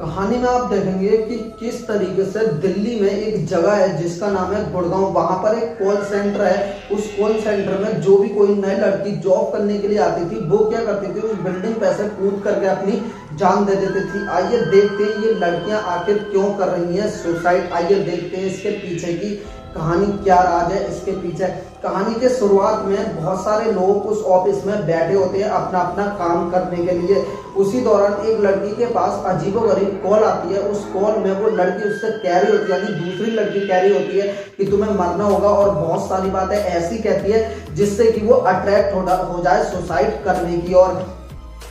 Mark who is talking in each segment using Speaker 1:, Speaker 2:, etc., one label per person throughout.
Speaker 1: कहानी में आप देखेंगे कि किस तरीके से दिल्ली में एक जगह है जिसका नाम है गुड़गांव। वहां पर एक कॉल सेंटर है। उस कॉल सेंटर में जो भी कोई नई लड़की जॉब करने के लिए आती थी वो क्या करती थी, उस बिल्डिंग पे से कूद करके अपनी जान दे देती थी। आइए देखते हैं ये लड़कियां आखिर क्यों कर रही हैं सुसाइड। आइए देखते हैं इसके पीछे की कहानी क्या राज है। इसके पीछे कहानी के शुरुआत में बहुत सारे लोग उस ऑफिस में बैठे होते हैं अपना अपना काम करने के लिए। उसी दौरान एक लड़की के पास अजीबोगरीब कॉल आती है। उस कॉल में वो लड़की उससे कह रही होती है, यानी दूसरी लड़की कह रही होती है कि तुम्हें मरना होगा, और बहुत सारी बातें ऐसी कहती है जिससे कि वो अट्रैक्ट हो जाए सुसाइड करने की। और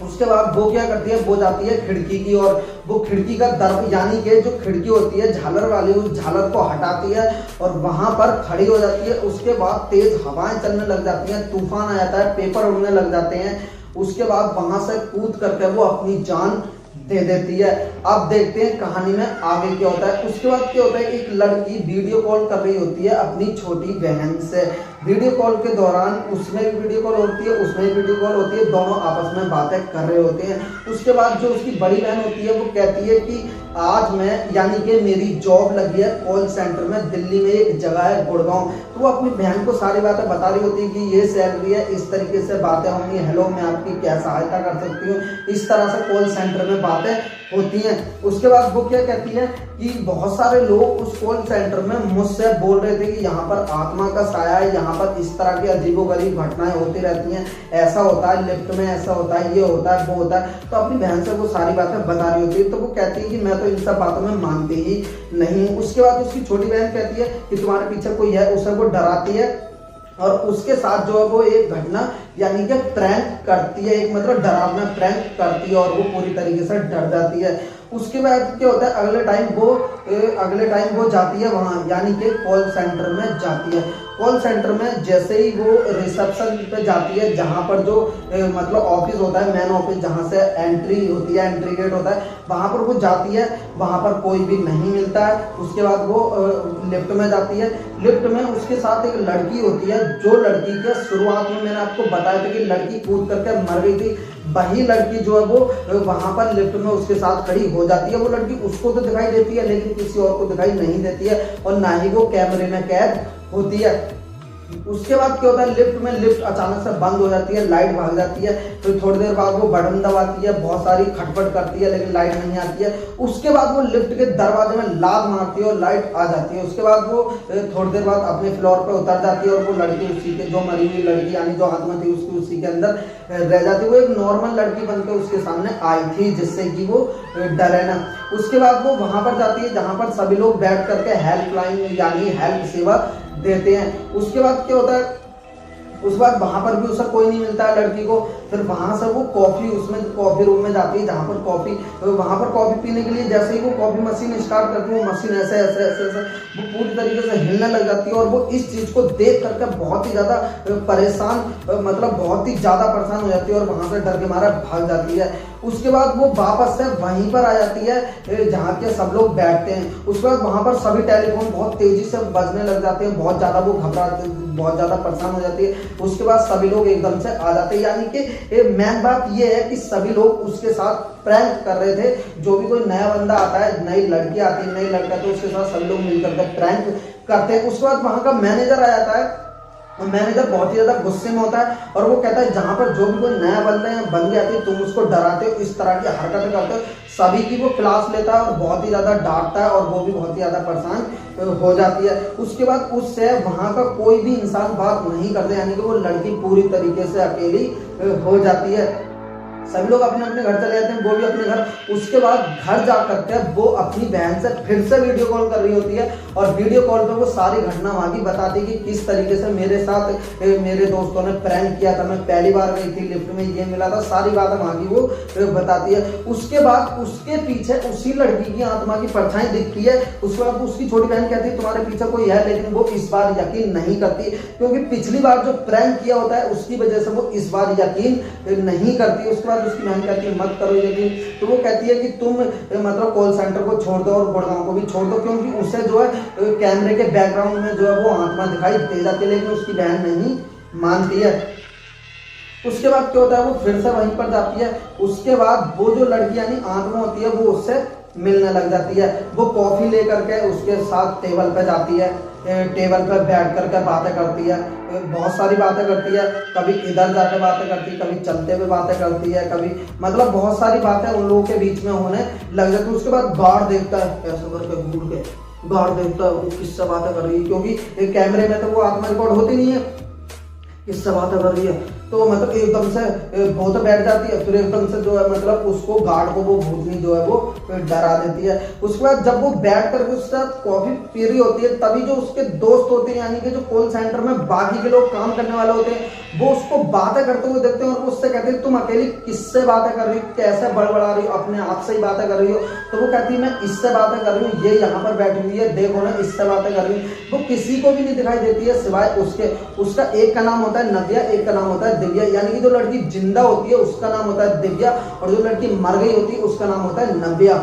Speaker 1: उसके बाद वो क्या करती है, वो जाती है खिड़की की ओर। वो खिड़की का दर यानी कि जो खिड़की होती है झालर वाली, उस झालर को हटाती है और वहां पर खड़ी हो जाती है। उसके बाद तेज हवाएं चलने लग जाती हैं, तूफान आ जाता है, पेपर उड़ने लग जाते हैं। उसके बाद वहां से कूद करके वो अपनी जान दे देती है। अब देखते हैं कहानी में आगे क्या होता है। उसके बाद क्या होता है, एक लड़की वीडियो कॉल कर रही होती है अपनी छोटी बहन से। वीडियो कॉल के दौरान उसमें भी वीडियो कॉल होती है, उसमें भी वीडियो कॉल होती है, दोनों आपस में बातें कर रहे होते हैं। उसके बाद जो उसकी बड़ी बहन होती है वो कहती है कि आज मैं यानी कि मेरी जॉब लगी है कॉल सेंटर में, दिल्ली में एक जगह है गुड़गांव। तो वो अपनी बहन को सारी बातें बता रही होती है कि ये सैलरी है, इस तरीके से बातें होंगी, हेलो मैं आपकी क्या सहायता कर सकती हूँ, इस तरह से कॉल सेंटर में बातें होती हैं। उसके बाद वो क्या कहती है कि बहुत सारे लोग उस कॉल सेंटर में मुझसे बोल रहे थे कि यहाँ पर आत्मा का साया है, यहाँ पर इस तरह की अजीबोगरीब घटनाएं होती रहती हैं, ऐसा होता है, लिफ्ट में ऐसा होता है, ये होता है, वो होता है। तो अपनी बहन से वो सारी बातें बता रही होती है। तो वो कहती है कि मैं तो इन सब बातों में मानती ही नहीं। उसके बाद उसकी छोटी बहन कहती है कि तुम्हारे पीछे कोई है, उसे वो डराती है और उसके साथ जो है वो एक घटना यानी कि प्रैंक करती है, एक मतलब डरावना प्रैंक करती है और वो पूरी तरीके से डर जाती है। उसके बाद क्या होता है, अगले टाइम वो जाती है वहां यानी कि कॉल सेंटर में जाती है। कॉल सेंटर में जैसे ही वो रिसेप्शन पे जाती है, जहां पर जो मतलब ऑफिस होता है, मेन ऑफिस जहां से एंट्री होती है, एंट्री गेट होता है, वहां पर वो जाती है। वहां पर कोई भी नहीं मिलता है। उसके बाद वो लिफ्ट में जाती है। लिफ्ट में उसके साथ एक लड़की होती है, जो लड़की के शुरुआत में मैंने आपको बताया था कि लड़की कूद करके मर गई थी। वही लड़की जो है वो वहां पर लिफ्ट में उसके साथ खड़ी हो जाती है। वो लड़की उसको तो दिखाई देती है लेकिन किसी और को दिखाई नहीं देती है और ना ही वो कैमरे में कैद होती है। उसके बाद क्या होता है, लिफ्ट अचानक से बंद हो जाती है, लाइट भाग जाती है। फिर थोड़ी देर बाद वो बटन दबाती है, बहुत सारी खटपट करती है लेकिन लाइट नहीं आती है। उसके बाद वो लिफ्ट के दरवाजे में लात मारती है और लाइट आ जाती है। उसके बाद वो थोड़ी देर बाद अपने फ्लोर पे उतर जाती है और वो लड़की उसी के जो मरी हुई लड़की यानी जो आत्मा थी उसकी उसी के अंदर रह जाती है। वो एक नॉर्मल लड़की बनकर उसके सामने आई थी जिससे कि वो डरे ना। उसके बाद वो वहां पर जाती है जहां पर सभी लोग बैठ करके हेल्पलाइन यानी हेल्प सेवा देते हैं। उसके बाद क्या होता है, उस बाद वहां पर भी उसे कोई नहीं मिलता है लड़की को। फिर वहां से वो कॉफी रूम में जाती है जहां पर वहां पर कॉफी पीने के लिए जैसे ही वो कॉफी मशीन स्टार्ट करती है, वो मशीन ऐसे ऐसे ऐसे ऐसे वो पूरी तरीके से हिलने लग जाती है और वो इस चीज को देख करके बहुत ही ज्यादा परेशान मतलब बहुत ही ज्यादा परेशान हो जाती है और वहां से डर के मारे भाग जाती है। उसके बाद वो वापस से वहीं पर आ जाती है जहाँ के सब लोग बैठते हैं। उसके बाद वहां पर सभी टेलीफोन बहुत तेजी से बजने लग जाते हैं, बहुत ज्यादा वो घबराते, बहुत ज्यादा परेशान हो जाती है। उसके बाद सभी लोग एकदम से आ जाते हैं, यानी कि मेन बात ये है कि सभी लोग उसके साथ प्रैंक कर रहे थे। जो भी कोई नया बंदा आता है, नई लड़की आती है, नई लड़का, तो उसके साथ सभी लोग मिलकर के प्रैंक करते हैं। उसके बाद वहां का मैनेजर आ जाता है। मैनेजर बहुत ही ज्यादा गुस्से में होता है और वो कहता है जहां पर जो भी कोई नया बंदा है बन गया तुम उसको डराते हो, इस तरह की हरकतें करते हो। सभी की वो क्लास लेता है और बहुत ही ज्यादा डांटता है और वो भी बहुत ही ज्यादा परेशान हो जाती है। उसके बाद उससे वहां का कोई भी इंसान बात नहीं करते, यानी कि वो लड़की पूरी तरीके से अकेली हो जाती है। सभी लोग अपने अपने घर चले जाते हैं, वो भी अपने घर। उसके बाद घर जा करके वो अपनी बहन से फिर से वीडियो कॉल कर रही होती है और वीडियो कॉल पे वो सारी घटना वहां की बताती है कि किस तरीके से मेरे साथ मेरे दोस्तों ने प्रैंक किया था, मैं पहली बार गई थी, लिफ्ट में ये मिला था, सारी बातें वहां की वो बताती है। उसके बाद उसके पीछे उसी लड़की की आत्मा की परछाई दिखती है। उसके बाद उसकी छोटी बहन कहती है तुम्हारे पीछे कोई है, लेकिन वो इस बार यकीन नहीं करती क्योंकि पिछली बार जो प्रैंक किया होता है उसकी वजह से वो इस बार यकीन नहीं करती। उसके बाद उसकी बहन कहती है मत करो यकीन। तो वो कहती है कि तुम मतलब कॉल सेंटर को छोड़ दो और गुड़गांव को भी छोड़ दो, क्योंकि उसे जो है कैमरे के बैकग्राउंड में जो है वो आत्मा दिखाई दे जाती है, लेकिन उसकी बहन नहीं मानती है। उसके बाद क्या होता है, वो फिर से वहीं पर जाती है। उसके बाद वो जो लड़की यानी आत्मा होती है वो उससे मिलने लग जाती है। वो कॉफी लेकर के उसके साथ टेबल पे जाती है, टेबल पे बैठ करके बातें करती है, बहुत सारी बातें करती है। कभी इधर जाके बातें करती है, कभी चलते हुए बातें करती है, कभी मतलब बहुत सारी बातें उन लोगों के बीच में होने लग जाती है। उसके बाद गार्ड देखता है, ऐसे करके घूर के गार्ड देखता है वो किससे बातें कर रही है, क्योंकि एक कैमरे में तो वो आत्मा रिकॉर्ड होती नहीं है, किससे बातें कर रही है। तो मतलब एकदम से बहुत बैठ जाती है, फिर एकदम से जो है मतलब उसको गार्ड को वो भूतनी जो है वो डरा देती है। उसके बाद जब वो बैठ कर उसके साथ कॉफी पी रही होती है, तभी जो उसके दोस्त होते हैं यानी कि जो कॉल सेंटर में बाकी के लोग काम करने वाले होते हैं, वो उसको बातें करते हुए देखते हैं और वो उससे कहते हैं तुम अकेली किससे बातें कर रही हो, कैसे बड़बड़ा रही हो, अपने आप से ही बातें कर रही हो। तो वो कहती है मैं इससे बातें कर रही हूँ, ये यहाँ पर बैठी हुई है, देखो ना इससे बातें कर रही हूँ। वो किसी को भी नहीं दिखाई देती है सिवाय उसके। उसका एक का नाम होता है नव्या, एक का नाम होता है दिव्या, यानी कि जो लड़की जिंदा होती है उसका नाम होता है दिव्या और जो लड़की मर गई होती है उसका नाम होता है नव्या।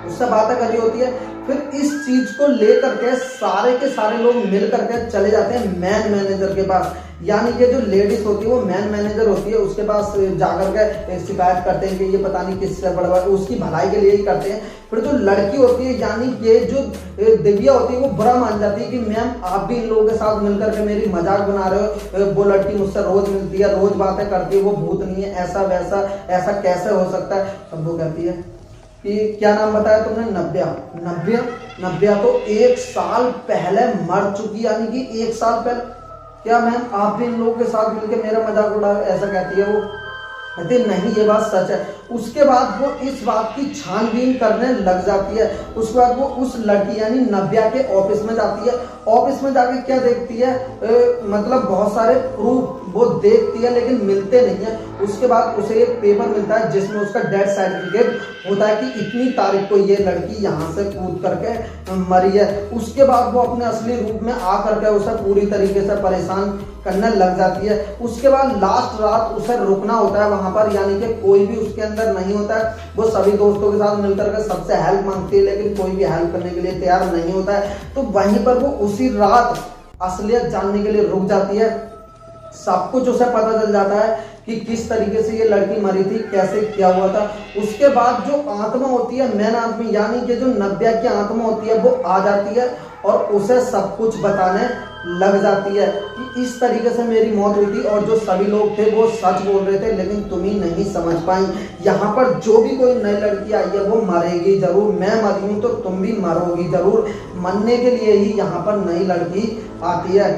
Speaker 1: उससे बातें कर रही होती है। फिर इस चीज को लेकर के सारे लोग मिल करके चले जाते हैं मैन मैनेजर के पास, यानी कि जो लेडीज होती है वो मैन मैनेजर होती है उसके पास जाकर के शिकायत करते हैं कि ये पता नहीं किससे बड़बड़, उसकी भलाई के लिए ही करते हैं। फिर जो लड़की होती है यानी कि जो दिव्या होती है वो बुरा मान जाती है कि मैम आप भी इन लोगों के साथ मिलकर के मेरी मजाक बना रहे हो, वो लड़की मुझसे रोज मिलती है, रोज बातें करती है, वो भूत नहीं है, ऐसा वैसा, ऐसा कैसे हो सकता है। तब वो कहती है कि क्या नाम बताया तुमने, नव्या। नव्या तो 1 साल पहले मर चुकी, यानी कि 1 साल पहले। क्या मैम आप भी इन लोगों के साथ मिलकर मेरा मजाक उड़ा, ऐसा कहती है वो। कहती नहीं ये बात सच है। उसके बाद वो इस बात की छानबीन करने लग जाती है। उसके बाद वो उस लड़की यानी नव्या के ऑफिस में जाती है। ऑफिस में जाके क्या देखती है, मतलब बहुत सारे प्रूफ वो देखती है लेकिन मिलते नहीं है। उसके बाद उसे एक पेपर मिलता है जिसमें उसका डेथ सर्टिफिकेट होता है कि इतनी तारीख को ये लड़की यहाँ से कूद करके मरी है। उसके बाद वो अपने असली रूप में आ करके उसे पूरी तरीके से परेशान करने लग जाती है। उसके बाद लास्ट रात उसे रुकना होता है वहां पर, यानी कि कोई भी उसके अंदर नहीं होता है। वो सभी दोस्तों के साथ मिलकर के सबसे हेल्प मांगती है लेकिन कोई भी हेल्प करने के लिए तैयार नहीं होता है। तो वहीं पर वो उसी रात असलियत जानने के लिए रुक जाती है। सब कुछ उसे पता चल जाता है कि किस तरीके से ये लड़की मरी थी, कैसे क्या हुआ था। उसके बाद जो आत्मा होती है मैन आदमी यानी कि जो नव्या की आत्मा होती है वो आ जाती है और उसे सब कुछ बताने लग जाती है कि इस तरीके से मेरी मौत हुई थी और जो सभी लोग थे वो सच बोल रहे थे लेकिन तुम ही नहीं समझ पाई। यहाँ पर जो भी कोई नई लड़की आई है वो मरेगी जरूर, मैं मरी हूँ तो तुम भी मरोगी जरूर। मरने के लिए ही यहाँ पर नई लड़की आती है।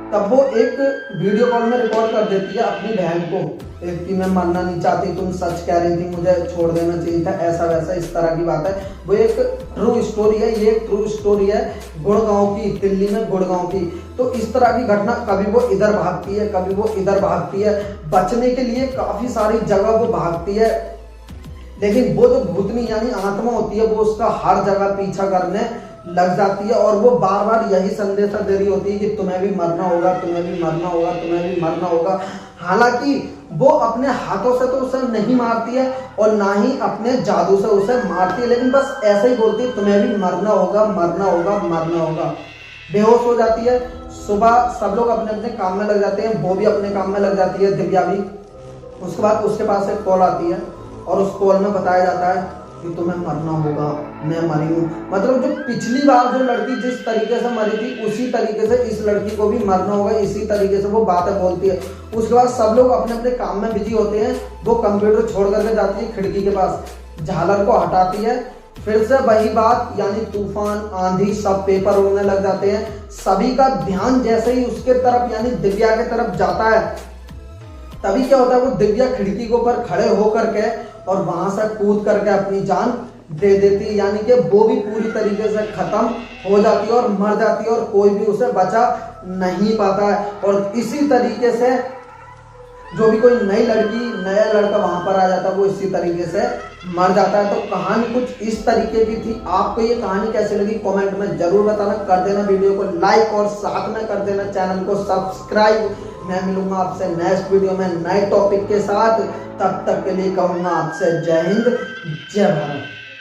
Speaker 1: तब वो एक वीडियो कॉल में रिकॉर्ड कर देती है अपनी बहन को कि मैं मरना नहीं चाहती, तुम सच कह रही थी, मुझे छोड़ देना चाहिए था, ऐसा वैसा इस तरह की बात है। वो एक ट्रू स्टोरी है, ये एक ट्रू स्टोरी है गुड़गांव की, दिल्ली में गुड़गांव की। तो इस तरह की घटना कभी वो इधर भागती है, कभी वो इधर भागती है, बचने के लिए काफी सारी जगह वो भागती है। लेकिन वो जो भूतनी यानी आत्मा होती है वो उसका हर जगह पीछा करने लग जाती है और वो बार बार यही संदेश दे रही होती है कि तुम्हें भी मरना होगा, तुम्हें भी मरना होगा, तुम्हें भी मरना होगा। हालांकि वो अपने हाथों से तो उसे नहीं मारती है और ना ही अपने जादू से उसे मारती है, लेकिन बस ऐसे ही बोलती है तुम्हें भी मरना होगा, मरना होगा, मरना होगा। बेहोश हो जाती है। सुबह सब लोग अपने अपने काम में लग जाते हैं, वो भी अपने काम में लग जाती है, दिव्या भी। उसके बाद उसके पास एक कॉल आती है और उस कॉल में बताया जाता है कि तुम्हें मरना होगा, मैं मरी हूँ। मतलब जो पिछली बार जो लड़की जिस तरीके से मरी थी उसी तरीके से इस लड़की को भी मरना होगा, इसी तरीके से वो बातें बोलती है। उसके बाद सब लोग अपने अपने काम में बिजी होते हैं। वो कंप्यूटर छोड़ करके जाती है खिड़की के पास, झालर को हटाती है, फिर से वही बात यानी तूफान, आंधी, सब पेपर उड़ने लग जाते हैं। सभी का ध्यान जैसे ही उसके तरफ यानी दिव्या के तरफ जाता है, तभी क्या होता है, वो दिव्या खिड़की के ऊपर खड़े होकर के और वहां से कूद करके अपनी जान दे देती है, यानी कि वो भी पूरी तरीके से खत्म हो जाती है और मर जाती है और कोई भी उसे बचा नहीं पाता है। और इसी तरीके से जो भी कोई नई लड़की, नया लड़का वहां पर आ जाता है वो इसी तरीके से मर जाता है। तो कहानी कुछ इस तरीके की थी। आपको ये कहानी कैसी लगी कमेंट में जरूर बताना। कर देना वीडियो को लाइक और साथ में कर देना चैनल को सब्सक्राइब। मैं मिलूंगा आपसे नेक्स्ट वीडियो में नए टॉपिक के साथ। तब तक के लिए कहूंगा आपसे जय हिंद, जय भारत।